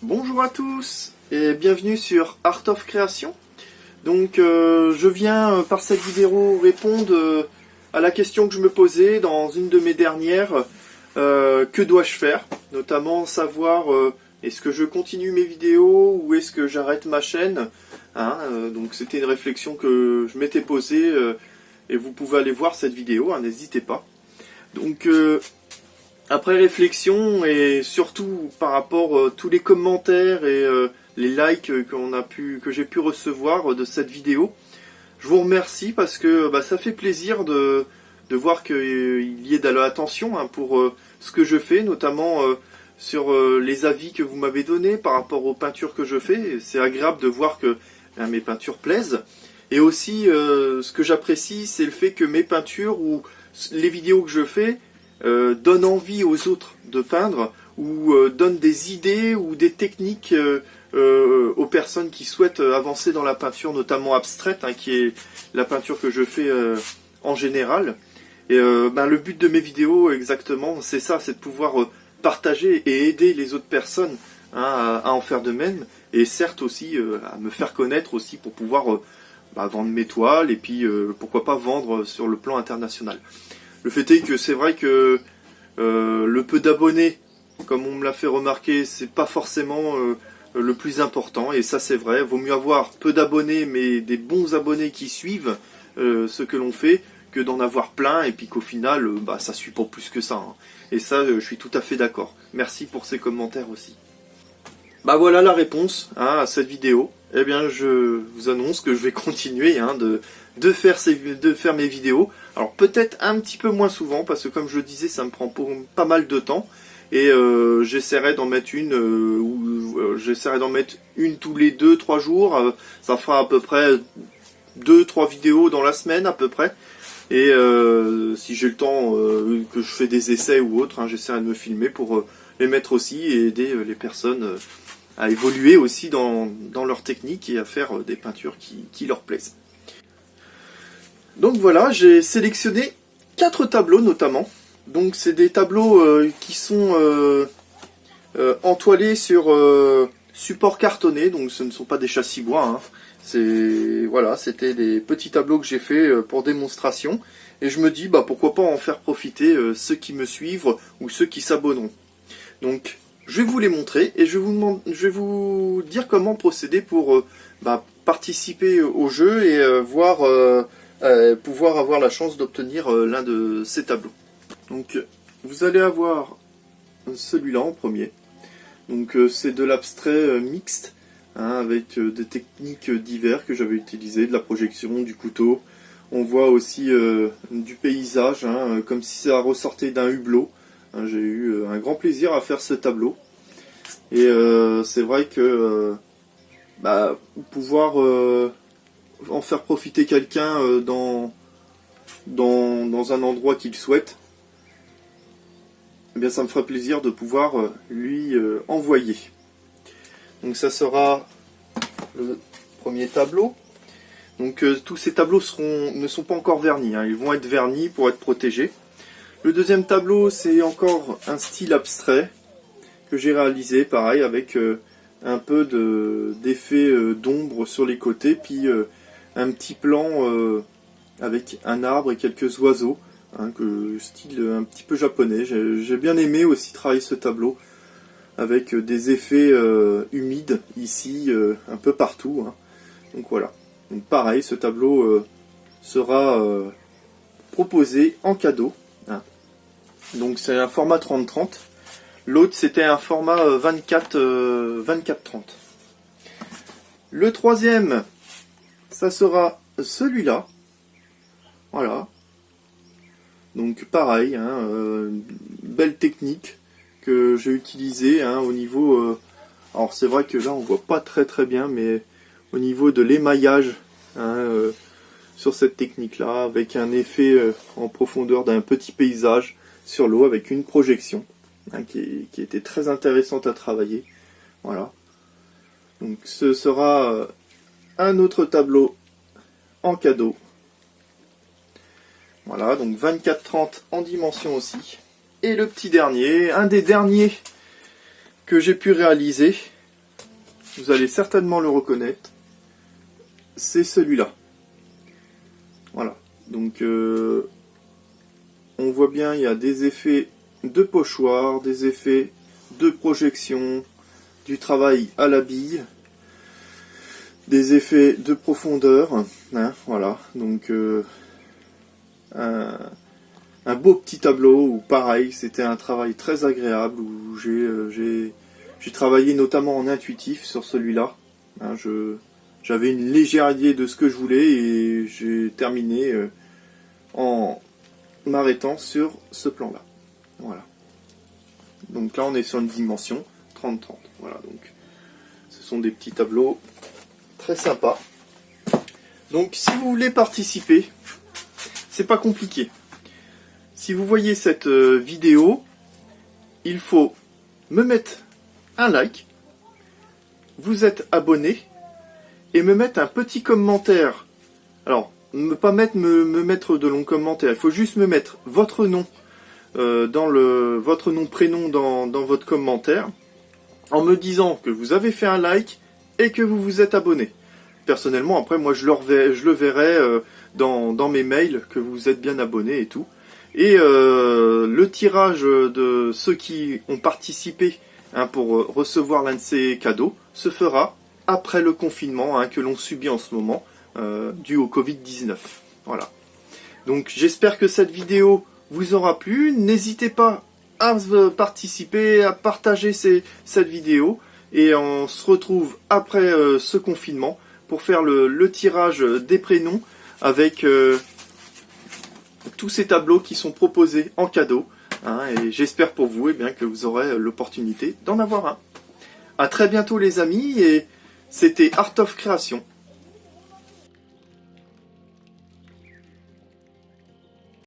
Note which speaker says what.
Speaker 1: Bonjour à tous et bienvenue sur Art of Creation. Donc je viens par cette vidéo répondre à la question que je me posais dans une de mes dernières. Que dois-je faire? Notamment savoir est-ce que je continue mes vidéos ou est-ce que j'arrête ma chaîne, hein, donc c'était une réflexion que je m'étais posée et vous pouvez aller voir cette vidéo, hein, n'hésitez pas. Donc après réflexion et surtout par rapport à tous les commentaires et les likes que j'ai pu recevoir de cette vidéo, je vous remercie parce que ça fait plaisir de voir qu'il y ait de l'attention, hein, pour ce que je fais, notamment sur les avis que vous m'avez donnés par rapport aux peintures que je fais. C'est agréable de voir que mes peintures plaisent. Et aussi, ce que j'apprécie, c'est le fait que mes peintures ou les vidéos que je fais donne envie aux autres de peindre ou donne des idées ou des techniques aux personnes qui souhaitent avancer dans la peinture, notamment abstraite, hein, qui est la peinture que je fais en général. Et le but de mes vidéos exactement, c'est ça, c'est de pouvoir partager et aider les autres personnes, hein, à en faire de même, et certes aussi à me faire connaître aussi pour pouvoir vendre mes toiles et puis pourquoi pas vendre sur le plan international. Le fait est que c'est vrai que le peu d'abonnés, comme on me l'a fait remarquer, c'est pas forcément le plus important, et ça c'est vrai. Vaut mieux avoir peu d'abonnés, mais des bons abonnés qui suivent ce que l'on fait, que d'en avoir plein, et puis qu'au final, ça suit pas plus que ça, hein. Et ça, je suis tout à fait d'accord. Merci pour ces commentaires aussi. Voilà la réponse, hein, à cette vidéo. Eh bien, je vous annonce que je vais continuer, hein, de faire mes vidéos. Alors peut-être un petit peu moins souvent, parce que comme je le disais, ça me prend pas mal de temps. Et j'essaierai d'en mettre j'essaierai d'en mettre une tous les 2-3 jours. Ça fera à peu près 2-3 vidéos dans la semaine à peu près. Et si j'ai le temps, que je fais des essais ou autre, hein, j'essaierai de me filmer pour les mettre aussi et aider les personnes à évoluer aussi dans leur technique et à faire des peintures qui leur plaisent. Donc voilà, j'ai sélectionné 4 tableaux notamment. Donc c'est des tableaux qui sont entoilés sur support cartonné, donc ce ne sont pas des châssis bois, hein. Voilà, c'était des petits tableaux que j'ai fait pour démonstration. Et je me dis, pourquoi pas en faire profiter ceux qui me suivent ou ceux qui s'abonneront. Donc je vais vous les montrer et je vais vous dire comment procéder pour participer au jeu et pouvoir avoir la chance d'obtenir l'un de ces tableaux. Donc vous allez avoir celui-là en premier. Donc c'est de l'abstrait mixte, hein, avec des techniques diverses que j'avais utilisées, de la projection, du couteau. On voit aussi du paysage, hein, comme si ça ressortait d'un hublot. J'ai eu un grand plaisir à faire ce tableau. Et c'est vrai que pouvoir en faire profiter quelqu'un dans un endroit qu'il souhaite, eh bien ça me ferait plaisir de pouvoir lui envoyer. Donc ça sera le premier tableau. Donc tous ces tableaux ne sont pas encore vernis, hein, ils vont être vernis pour être protégés. Le deuxième tableau, c'est encore un style abstrait que j'ai réalisé, pareil, avec un peu d'effet d'ombre sur les côtés, puis un petit plan avec un arbre et quelques oiseaux, hein, style un petit peu japonais. J'ai bien aimé aussi travailler ce tableau avec des effets humides ici, un peu partout, hein. Donc voilà. Donc pareil, ce tableau sera proposé en cadeau, hein. Donc c'est un format 30-30. L'autre c'était un format 24-30. Le troisième, ça sera celui-là. Voilà. Donc pareil, hein, belle technique que j'ai utilisée, hein, au niveau... alors c'est vrai que là on voit pas très bien, mais au niveau de l'émaillage, hein, sur cette technique là, avec un effet en profondeur d'un petit paysage sur l'eau avec une projection, hein, qui était très intéressante à travailler. Voilà. Donc ce sera un autre tableau en cadeau. Voilà, donc 24-30 en dimension aussi. Et le petit dernier, un des derniers que j'ai pu réaliser, vous allez certainement le reconnaître, c'est celui-là. Voilà, donc on voit bien, il y a des effets de pochoir, des effets de projection, du travail à la bille, des effets de profondeur, hein, voilà, donc un beau petit tableau où pareil, c'était un travail très agréable, où j'ai travaillé notamment en intuitif sur celui-là, hein, j'avais une légère idée de ce que je voulais et j'ai terminé en m'arrêtant sur ce plan-là. Voilà. Donc là, on est sur une dimension 30-30. Voilà, donc ce sont des petits tableaux très sympas. Donc, si vous voulez participer, c'est pas compliqué. Si vous voyez cette vidéo, il faut me mettre un like, vous êtes abonné, et me mettre un petit commentaire. Alors, pas me mettre de longs commentaires, il faut juste me mettre votre nom, votre nom, prénom dans votre commentaire, en me disant que vous avez fait un like et que vous vous êtes abonné. Personnellement, après, moi, je le verrai dans mes mails que vous êtes bien abonné et tout. Et le tirage de ceux qui ont participé pour recevoir l'un de ces cadeaux se fera après le confinement que l'on subit en ce moment, dû au Covid-19. Voilà. Donc j'espère que cette vidéo vous aura plu. N'hésitez pas à participer, à partager cette vidéo. Et on se retrouve après ce confinement pour faire le tirage des prénoms avec tous ces tableaux qui sont proposés en cadeau. Et j'espère pour vous que vous aurez l'opportunité d'en avoir un. À très bientôt les amis, et c'était Art of Creation.